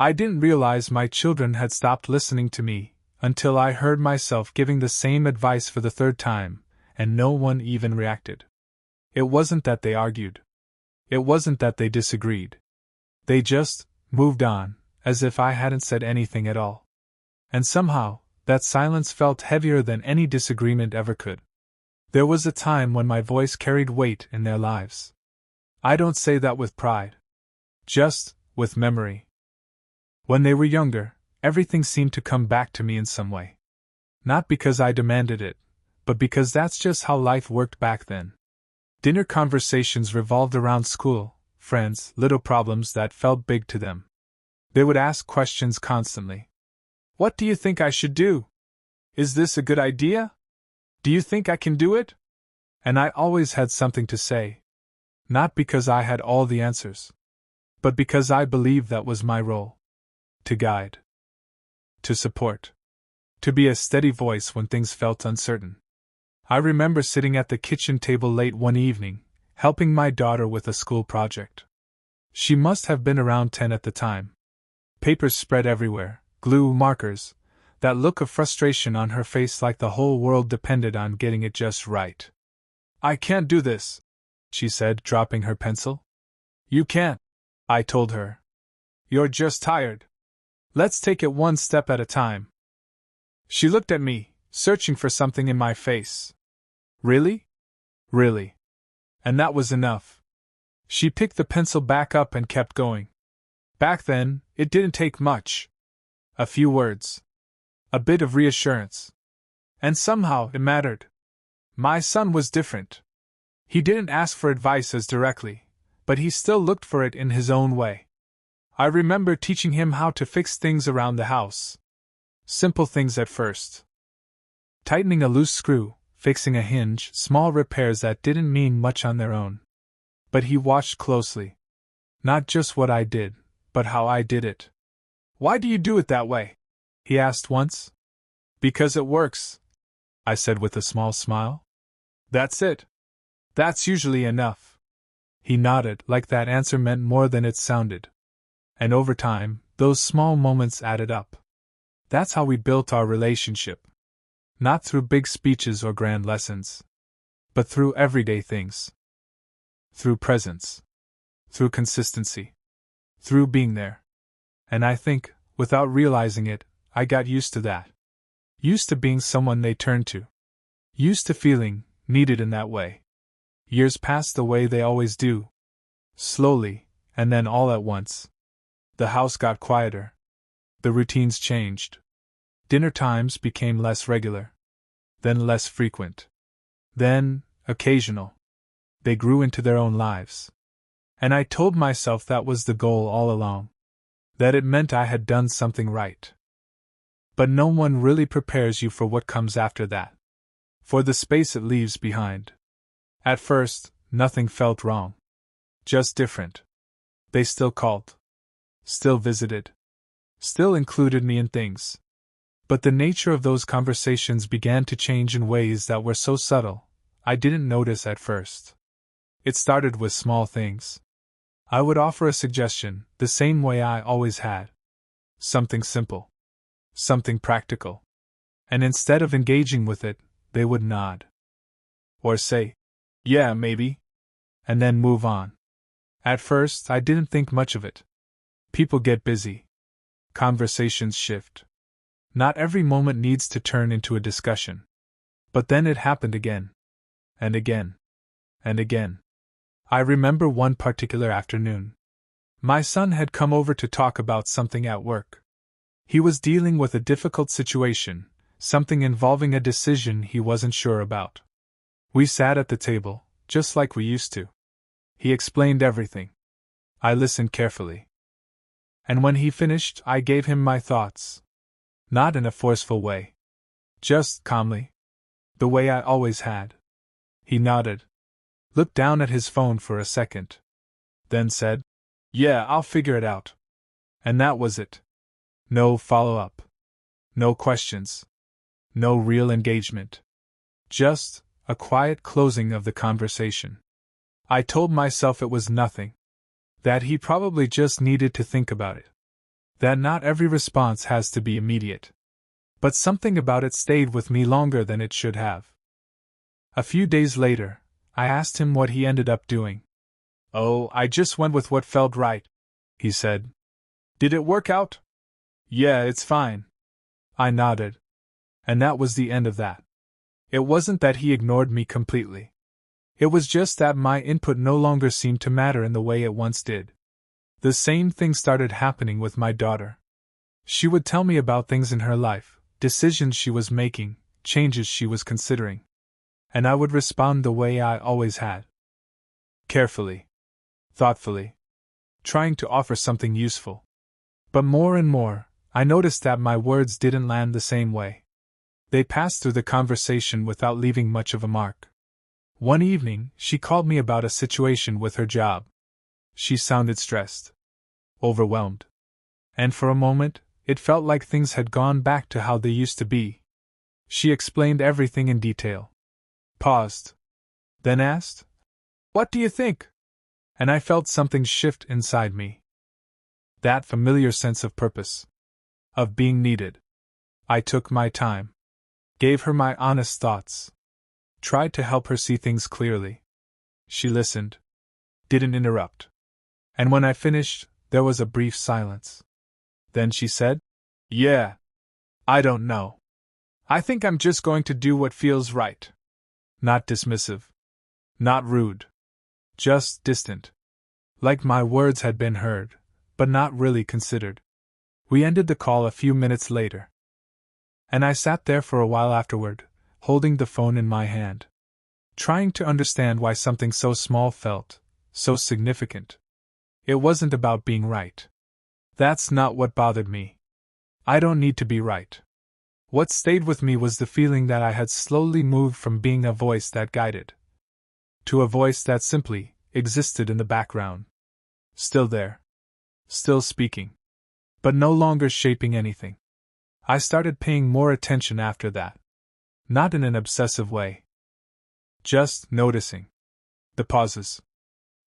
I didn't realize my children had stopped listening to me until I heard myself giving the same advice for the third time, and no one even reacted. It wasn't that they argued. It wasn't that they disagreed. They just moved on, as if I hadn't said anything at all. And somehow, that silence felt heavier than any disagreement ever could. There was a time when my voice carried weight in their lives. I don't say that with pride. Just with memory. When they were younger, everything seemed to come back to me in some way. Not because I demanded it, but because that's just how life worked back then. Dinner conversations revolved around school, friends, little problems that felt big to them. They would ask questions constantly. What do you think I should do? Is this a good idea? Do you think I can do it? And I always had something to say. Not because I had all the answers, but because I believed that was my role. To guide. To support. To be a steady voice when things felt uncertain. I remember sitting at the kitchen table late one evening, helping my daughter with a school project. She must have been around 10 at the time. Papers spread everywhere, glue, markers, that look of frustration on her face like the whole world depended on getting it just right. I can't do this, she said, dropping her pencil. You can't, I told her. You're just tired. Let's take it one step at a time. She looked at me, searching for something in my face. Really? Really. And that was enough. She picked the pencil back up and kept going. Back then, it didn't take much. A few words. A bit of reassurance. And somehow it mattered. My son was different. He didn't ask for advice as directly, but he still looked for it in his own way. I remember teaching him how to fix things around the house. Simple things at first. Tightening a loose screw, fixing a hinge, small repairs that didn't mean much on their own. But he watched closely. Not just what I did, but how I did it. Why do you do it that way? He asked once. Because it works, I said with a small smile. That's it. That's usually enough. He nodded, like that answer meant more than it sounded. And over time, those small moments added up. That's how we built our relationship. Not through big speeches or grand lessons, but through everyday things. Through presence. Through consistency. Through being there. And I think, without realizing it, I got used to that. Used to being someone they turned to. Used to feeling needed in that way. Years passed the way they always do. Slowly, and then all at once. The house got quieter. The routines changed. Dinner times became less regular. Then less frequent. Then, occasional. They grew into their own lives. And I told myself that was the goal all along. That it meant I had done something right. But no one really prepares you for what comes after that. For the space it leaves behind. At first, nothing felt wrong. Just different. They still called. Still visited. Still included me in things. But the nature of those conversations began to change in ways that were so subtle, I didn't notice at first. It started with small things. I would offer a suggestion, the same way I always had. Something simple. Something practical. And instead of engaging with it, they would nod. Or say, yeah, maybe. And then move on. At first, I didn't think much of it. People get busy. Conversations shift. Not every moment needs to turn into a discussion. But then it happened again. And again. And again. I remember one particular afternoon. My son had come over to talk about something at work. He was dealing with a difficult situation, something involving a decision he wasn't sure about. We sat at the table, just like we used to. He explained everything. I listened carefully. And when he finished, I gave him my thoughts. Not in a forceful way. Just calmly. The way I always had. He nodded. Looked down at his phone for a second. Then said, yeah, I'll figure it out. And that was it. No follow-up. No questions. No real engagement. Just a quiet closing of the conversation. I told myself it was nothing. That he probably just needed to think about it. That not every response has to be immediate. But something about it stayed with me longer than it should have. A few days later, I asked him what he ended up doing. "Oh, I just went with what felt right," he said. "Did it work out?" "Yeah, it's fine." I nodded. And that was the end of that. It wasn't that he ignored me completely. It was just that my input no longer seemed to matter in the way it once did. The same thing started happening with my daughter. She would tell me about things in her life, decisions she was making, changes she was considering. And I would respond the way I always had. Carefully. Thoughtfully. Trying to offer something useful. But more and more, I noticed that my words didn't land the same way. They passed through the conversation without leaving much of a mark. One evening, she called me about a situation with her job. She sounded stressed. Overwhelmed. And for a moment, it felt like things had gone back to how they used to be. She explained everything in detail. Paused. Then asked, "What do you think?" And I felt something shift inside me. That familiar sense of purpose. Of being needed. I took my time. Gave her my honest thoughts. Tried to help her see things clearly. She listened. Didn't interrupt. And when I finished, there was a brief silence. Then she said, "Yeah. I don't know. I think I'm just going to do what feels right." Not dismissive. Not rude. Just distant. Like my words had been heard, but not really considered. We ended the call a few minutes later. And I sat there for a while afterward, holding the phone in my hand. Trying to understand why something so small felt so significant. It wasn't about being right. That's not what bothered me. I don't need to be right. What stayed with me was the feeling that I had slowly moved from being a voice that guided to a voice that simply existed in the background. Still there. Still speaking. But no longer shaping anything. I started paying more attention after that. Not in an obsessive way. Just noticing. The pauses.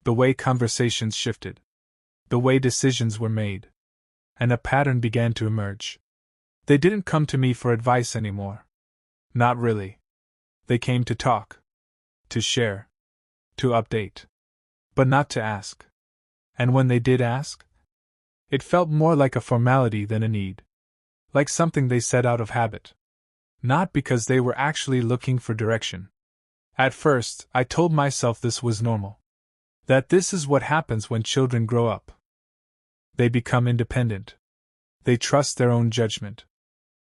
The way conversations shifted. The way decisions were made. And a pattern began to emerge. They didn't come to me for advice anymore. Not really. They came to talk. To share. To update. But not to ask. And when they did ask, it felt more like a formality than a need. Like something they said out of habit. Not because they were actually looking for direction. At first, I told myself this was normal. That this is what happens when children grow up. They become independent. They trust their own judgment.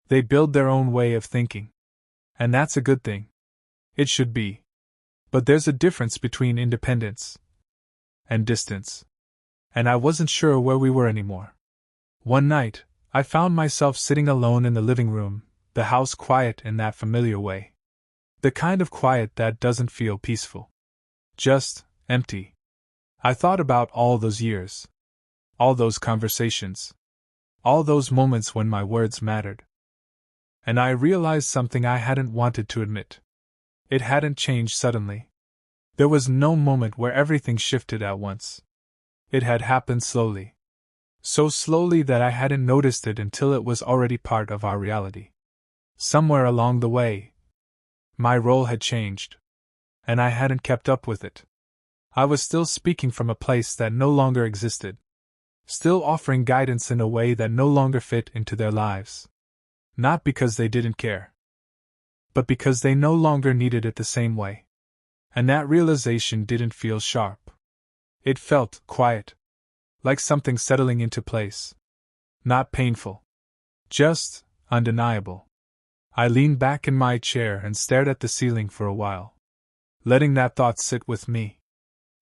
They build their own way of thinking. And that's a good thing. It should be. But there's a difference between independence and distance. And I wasn't sure where we were anymore. One night, I found myself sitting alone in the living room, the house quiet in that familiar way. The kind of quiet that doesn't feel peaceful. Just empty. I thought about all those years. All those conversations. All those moments when my words mattered. And I realized something I hadn't wanted to admit. It hadn't changed suddenly. There was no moment where everything shifted at once. It had happened slowly. So slowly that I hadn't noticed it until it was already part of our reality. Somewhere along the way, my role had changed. And I hadn't kept up with it. I was still speaking from a place that no longer existed. Still offering guidance in a way that no longer fit into their lives. Not because they didn't care. But because they no longer needed it the same way. And that realization didn't feel sharp. It felt quiet. Like something settling into place. Not painful. Just undeniable. I leaned back in my chair and stared at the ceiling for a while. Letting that thought sit with me.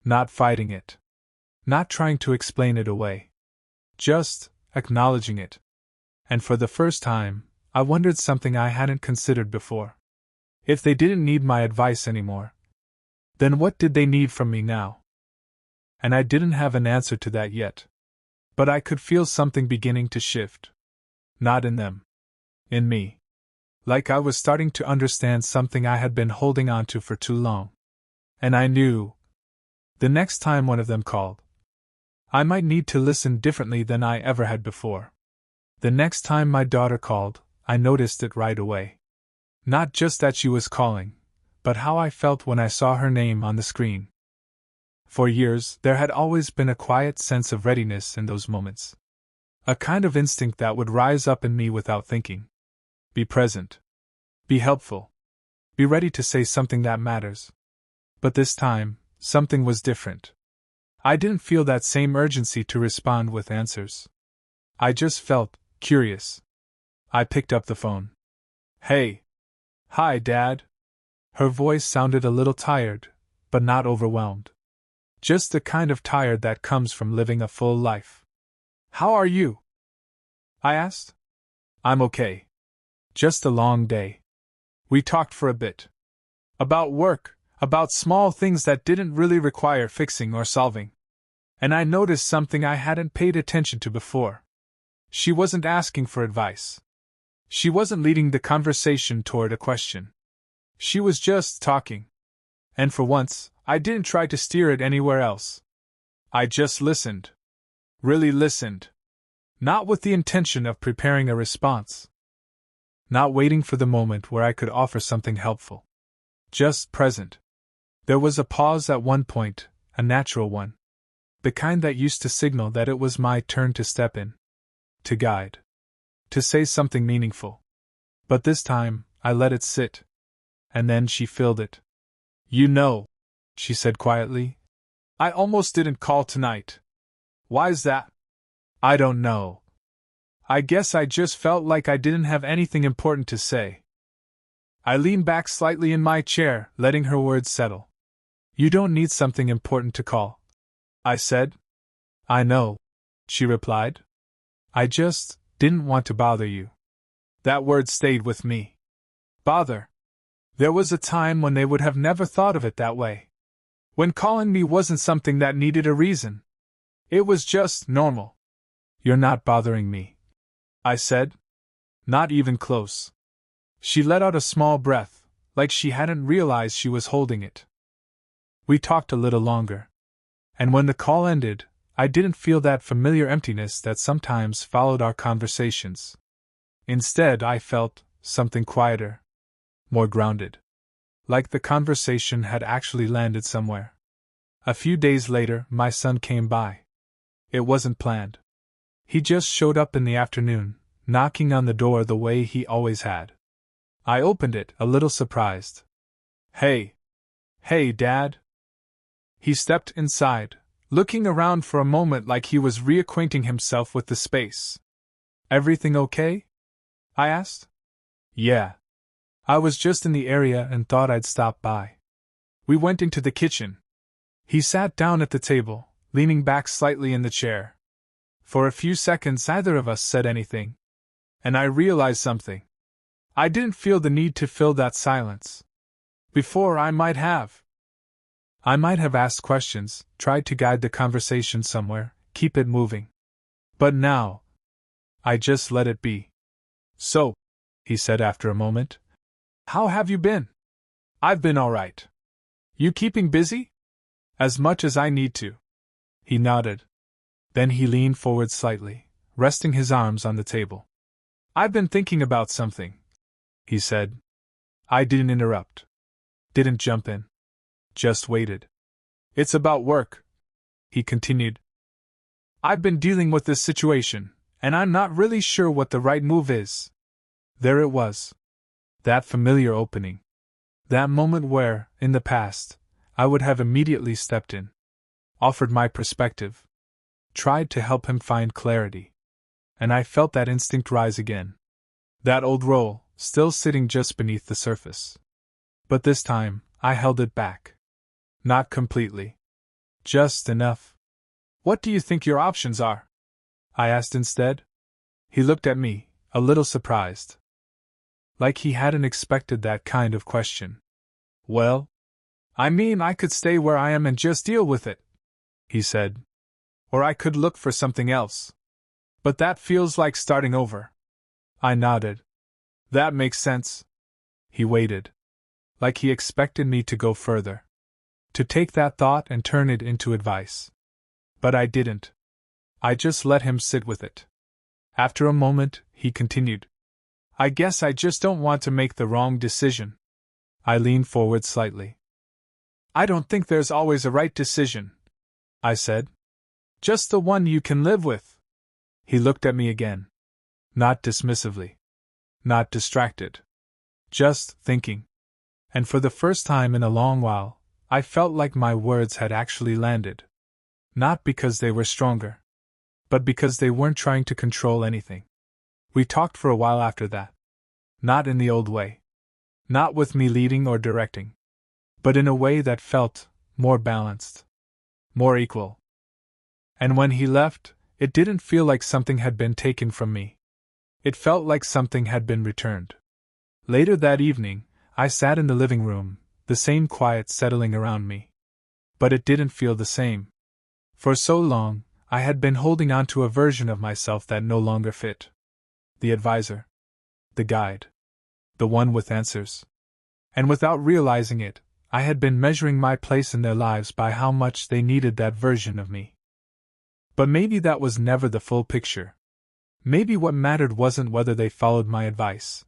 Not fighting it. Not trying to explain it away. Just acknowledging it. And for the first time, I wondered something I hadn't considered before. If they didn't need my advice anymore, then what did they need from me now? And I didn't have an answer to that yet. But I could feel something beginning to shift. Not in them. In me. Like I was starting to understand something I had been holding on to for too long. And I knew, the next time one of them called, I might need to listen differently than I ever had before. The next time my daughter called, I noticed it right away. Not just that she was calling, but how I felt when I saw her name on the screen. For years, there had always been a quiet sense of readiness in those moments. A kind of instinct that would rise up in me without thinking. Be present. Be helpful. Be ready to say something that matters. But this time, something was different. I didn't feel that same urgency to respond with answers. I just felt curious. I picked up the phone. Hey. Hi, Dad. Her voice sounded a little tired, but not overwhelmed. Just the kind of tired that comes from living a full life. How are you? I asked. I'm okay. Just a long day. We talked for a bit. About work, about small things that didn't really require fixing or solving. And I noticed something I hadn't paid attention to before. She wasn't asking for advice. She wasn't leading the conversation toward a question. She was just talking. And for once, I didn't try to steer it anywhere else. I just listened. Really listened. Not with the intention of preparing a response. Not waiting for the moment where I could offer something helpful. Just present. There was a pause at one point, a natural one. The kind that used to signal that it was my turn to step in. To guide. To say something meaningful. But this time, I let it sit. And then she filled it. You know, she said quietly, I almost didn't call tonight. Why's that? I don't know. I guess I just felt like I didn't have anything important to say. I leaned back slightly in my chair, letting her words settle. You don't need something important to call, I said. I know, she replied. I just didn't want to bother you. That word stayed with me. Bother. There was a time when they would have never thought of it that way. When calling me wasn't something that needed a reason. It was just normal. You're not bothering me, I said. Not even close. She let out a small breath, like she hadn't realized she was holding it. We talked a little longer. And when the call ended, I didn't feel that familiar emptiness that sometimes followed our conversations. Instead, I felt something quieter, more grounded. Like the conversation had actually landed somewhere. A few days later, my son came by. It wasn't planned. He just showed up in the afternoon, knocking on the door the way he always had. I opened it, a little surprised. Hey, Dad. He stepped inside, looking around for a moment like he was reacquainting himself with the space. Everything okay? I asked. Yeah. I was just in the area and thought I'd stop by. We went into the kitchen. He sat down at the table, leaning back slightly in the chair. For a few seconds neither of us said anything. And I realized something. I didn't feel the need to fill that silence. Before I might have. I might have asked questions, tried to guide the conversation somewhere, keep it moving. But now, I just let it be. So, he said after a moment, how have you been? I've been all right. You keeping busy? As much as I need to. He nodded. Then he leaned forward slightly, resting his arms on the table. I've been thinking about something, he said. I didn't interrupt. Didn't jump in. Just waited. It's about work, he continued. I've been dealing with this situation, and I'm not really sure what the right move is. There it was. That familiar opening. That moment where, in the past, I would have immediately stepped in. Offered my perspective. Tried to help him find clarity. And I felt that instinct rise again. That old role, still sitting just beneath the surface. But this time, I held it back. Not completely. Just enough. What do you think your options are? I asked instead. He looked at me, a little surprised. Like he hadn't expected that kind of question. Well, I mean, I could stay where I am and just deal with it, he said. Or I could look for something else. But that feels like starting over. I nodded. That makes sense. He waited. Like he expected me to go further. To take that thought and turn it into advice. But I didn't. I just let him sit with it. After a moment, he continued. I guess I just don't want to make the wrong decision. I leaned forward slightly. I don't think there's always a right decision, I said. Just the one you can live with. He looked at me again. Not dismissively. Not distracted. Just thinking. And for the first time in a long while, I felt like my words had actually landed. Not because they were stronger, but because they weren't trying to control anything. We talked for a while after that. Not in the old way. Not with me leading or directing. But in a way that felt more balanced. More equal. And when he left, it didn't feel like something had been taken from me. It felt like something had been returned. Later that evening, I sat in the living room, the same quiet settling around me. But it didn't feel the same. For so long, I had been holding on to a version of myself that no longer fit. The advisor. The guide. The one with answers. And without realizing it, I had been measuring my place in their lives by how much they needed that version of me. But maybe that was never the full picture. Maybe what mattered wasn't whether they followed my advice.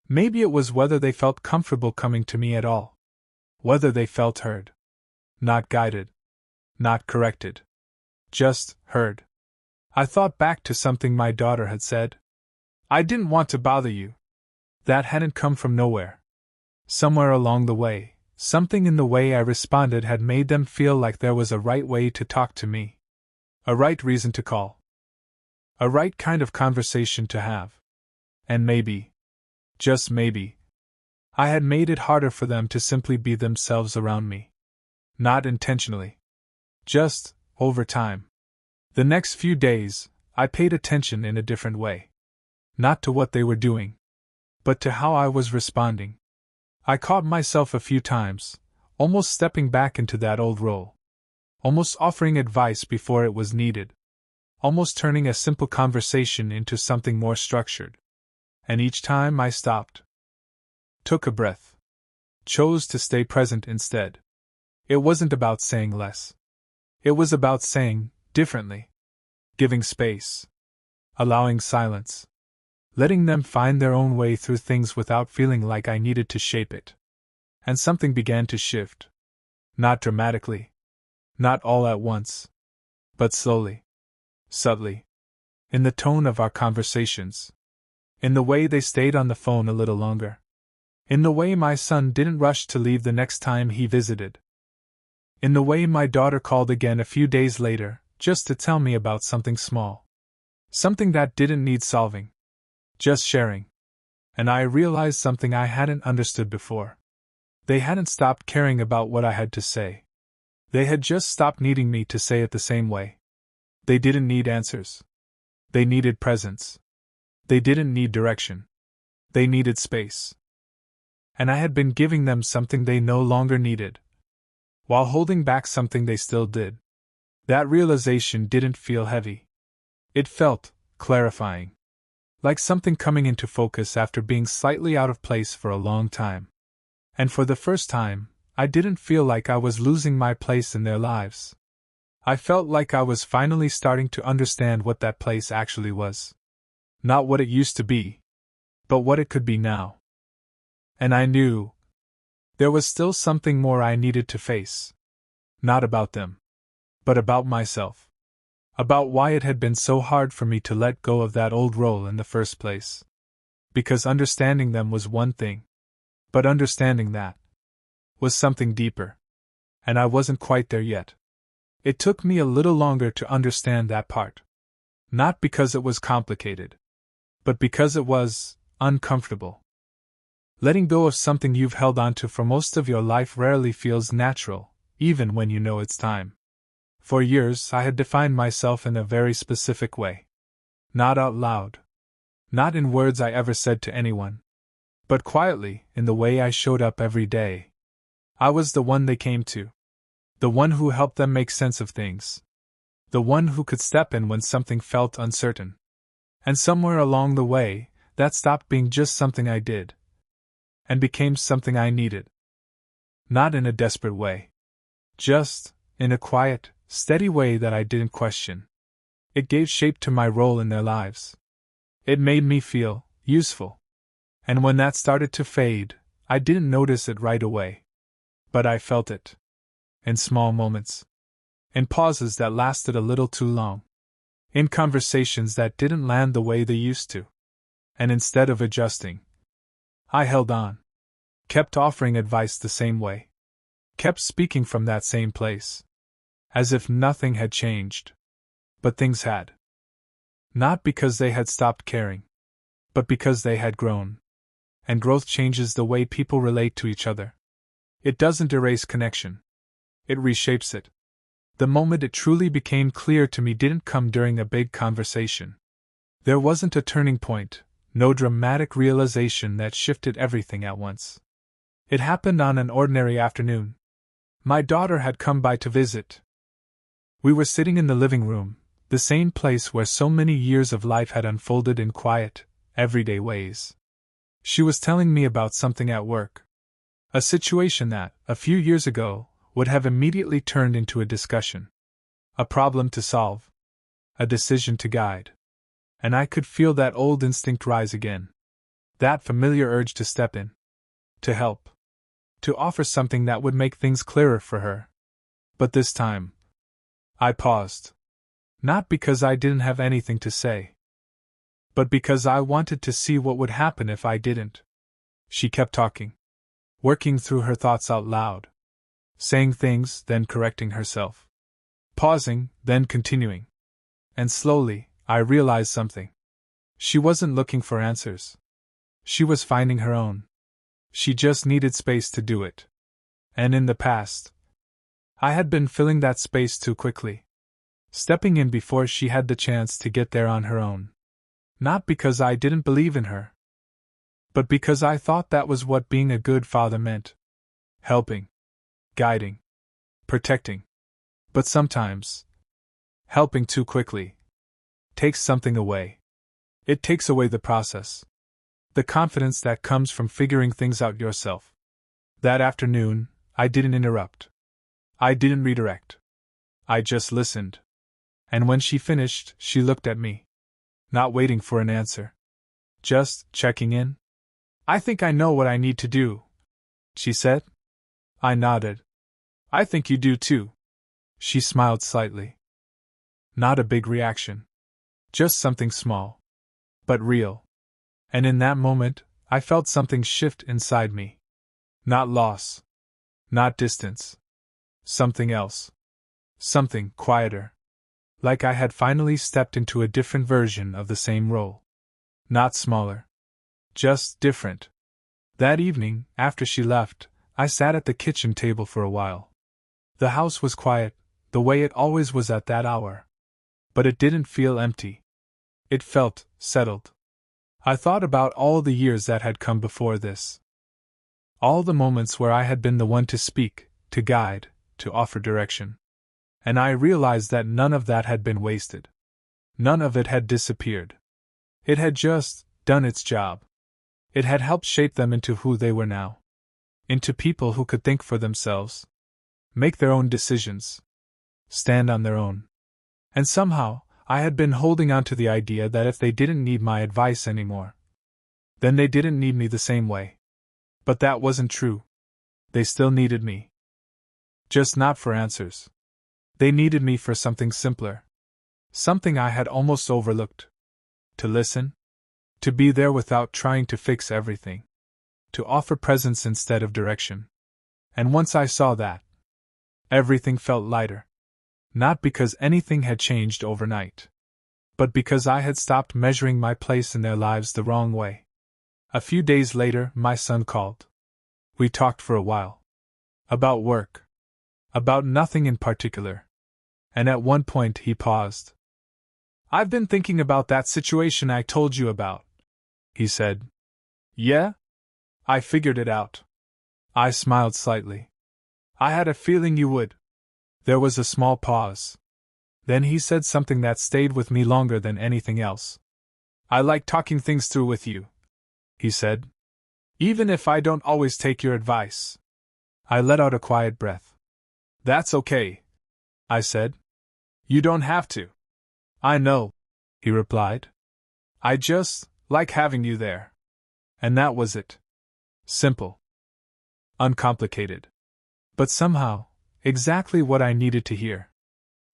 Maybe it was whether they felt comfortable coming to me at all. Whether they felt heard. Not guided. Not corrected. Just heard. I thought back to something my daughter had said. I didn't want to bother you. That hadn't come from nowhere. Somewhere along the way, something in the way I responded had made them feel like there was a right way to talk to me. A right reason to call. A right kind of conversation to have. And maybe, just maybe, I had made it harder for them to simply be themselves around me. Not intentionally. Just, over time. The next few days, I paid attention in a different way. Not to what they were doing, but to how I was responding. I caught myself a few times, almost stepping back into that old role. Almost offering advice before it was needed. Almost turning a simple conversation into something more structured. And each time I stopped. Took a breath. Chose to stay present instead. It wasn't about saying less. It was about saying differently. Giving space. Allowing silence. Letting them find their own way through things without feeling like I needed to shape it. And something began to shift. Not dramatically. Not all at once. But slowly. Subtly. In the tone of our conversations. In the way they stayed on the phone a little longer. In the way my son didn't rush to leave the next time he visited. In the way my daughter called again a few days later, just to tell me about something small. Something that didn't need solving. Just sharing. And I realized something I hadn't understood before. They hadn't stopped caring about what I had to say. They had just stopped needing me to say it the same way. They didn't need answers. They needed presence. They didn't need direction. They needed space. And I had been giving them something they no longer needed, while holding back something they still did. That realization didn't feel heavy. It felt clarifying. Like something coming into focus after being slightly out of place for a long time. And for the first time, I didn't feel like I was losing my place in their lives. I felt like I was finally starting to understand what that place actually was. Not what it used to be, but what it could be now. And I knew there was still something more I needed to face. Not about them, but about myself. About why it had been so hard for me to let go of that old role in the first place. Because understanding them was one thing, but understanding that was something deeper. And I wasn't quite there yet. It took me a little longer to understand that part. Not because it was complicated, but because it was uncomfortable. Letting go of something you've held onto for most of your life rarely feels natural, even when you know it's time. For years, I had defined myself in a very specific way. Not out loud. Not in words I ever said to anyone. But quietly, in the way I showed up every day. I was the one they came to. The one who helped them make sense of things. The one who could step in when something felt uncertain. And somewhere along the way, that stopped being just something I did. And became something I needed. Not in a desperate way. Just, in a quiet, steady way that I didn't question. It gave shape to my role in their lives. It made me feel useful. And when that started to fade, I didn't notice it right away. But I felt it. In small moments. In pauses that lasted a little too long. In conversations that didn't land the way they used to. And instead of adjusting, I held on. Kept offering advice the same way. Kept speaking from that same place. As if nothing had changed. But things had. Not because they had stopped caring, but because they had grown. And growth changes the way people relate to each other. It doesn't erase connection. It reshapes it. The moment it truly became clear to me didn't come during a big conversation. There wasn't a turning point, no dramatic realization that shifted everything at once. It happened on an ordinary afternoon. My daughter had come by to visit. We were sitting in the living room, the same place where so many years of life had unfolded in quiet, everyday ways. She was telling me about something at work. A situation that, a few years ago, would have immediately turned into a discussion. A problem to solve. A decision to guide. And I could feel that old instinct rise again. That familiar urge to step in. To help. To offer something that would make things clearer for her. But this time, I paused. Not because I didn't have anything to say, but because I wanted to see what would happen if I didn't. She kept talking, working through her thoughts out loud, saying things, then correcting herself, pausing, then continuing. And slowly, I realized something. She wasn't looking for answers. She was finding her own. She just needed space to do it. And in the past, I had been filling that space too quickly. Stepping in before she had the chance to get there on her own. Not because I didn't believe in her, but because I thought that was what being a good father meant. Helping, guiding, protecting. But sometimes, helping too quickly takes something away. It takes away the process. The confidence that comes from figuring things out yourself. That afternoon, I didn't interrupt. I didn't redirect. I just listened. And when she finished, she looked at me. Not waiting for an answer. Just checking in. I think I know what I need to do, she said. I nodded. I think you do too. She smiled slightly. Not a big reaction. Just something small. But real. And in that moment, I felt something shift inside me. Not loss. Not distance. Something else. Something quieter. Like I had finally stepped into a different version of the same role. Not smaller. Just different. That evening, after she left, I sat at the kitchen table for a while. The house was quiet, the way it always was at that hour. But it didn't feel empty. It felt settled. I thought about all the years that had come before this. All the moments where I had been the one to speak, to guide, to offer direction. And I realized that none of that had been wasted. None of it had disappeared. It had just done its job. It had helped shape them into who they were now. Into people who could think for themselves. Make their own decisions. Stand on their own. And somehow, I had been holding on to the idea that if they didn't need my advice anymore, then they didn't need me the same way. But that wasn't true. They still needed me. Just not for answers. They needed me for something simpler. Something I had almost overlooked. To listen. To be there without trying to fix everything. To offer presence instead of direction. And once I saw that, everything felt lighter. Not because anything had changed overnight, but because I had stopped measuring my place in their lives the wrong way. A few days later, my son called. We talked for a while. About work. About nothing in particular. And at one point he paused. I've been thinking about that situation I told you about, he said. Yeah? I figured it out. I smiled slightly. I had a feeling you would. There was a small pause. Then he said something that stayed with me longer than anything else. I like talking things through with you, he said. Even if I don't always take your advice. I let out a quiet breath. That's okay, I said. You don't have to. I know, he replied. I just like having you there. And that was it. Simple. Uncomplicated. But somehow, exactly what I needed to hear.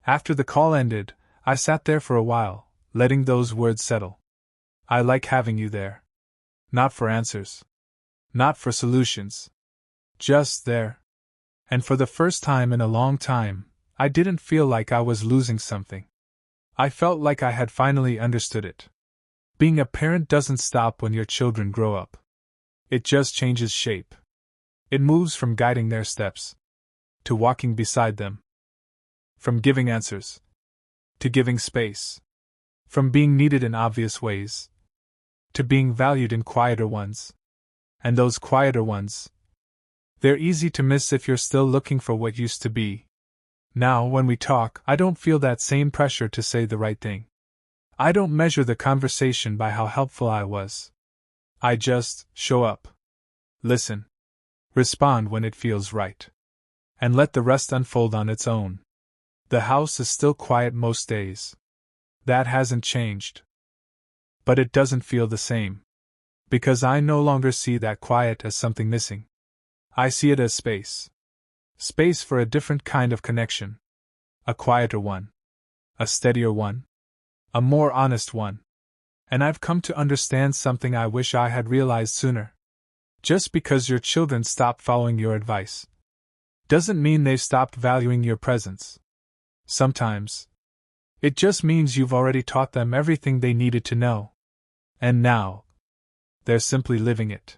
After the call ended, I sat there for a while, letting those words settle. I like having you there. Not for answers. Not for solutions. Just there. And for the first time in a long time, I didn't feel like I was losing something. I felt like I had finally understood it. Being a parent doesn't stop when your children grow up. It just changes shape. It moves from guiding their steps to walking beside them. From giving answers to giving space. From being needed in obvious ways to being valued in quieter ones. And those quieter ones, they're easy to miss if you're still looking for what used to be. Now, when we talk, I don't feel that same pressure to say the right thing. I don't measure the conversation by how helpful I was. I just show up. Listen. Respond when it feels right. And let the rest unfold on its own. The house is still quiet most days. That hasn't changed. But it doesn't feel the same. Because I no longer see that quiet as something missing. I see it as space. Space for a different kind of connection. A quieter one. A steadier one. A more honest one. And I've come to understand something I wish I had realized sooner. Just because your children stop following your advice doesn't mean they've stopped valuing your presence. Sometimes it just means you've already taught them everything they needed to know. And now they're simply living it.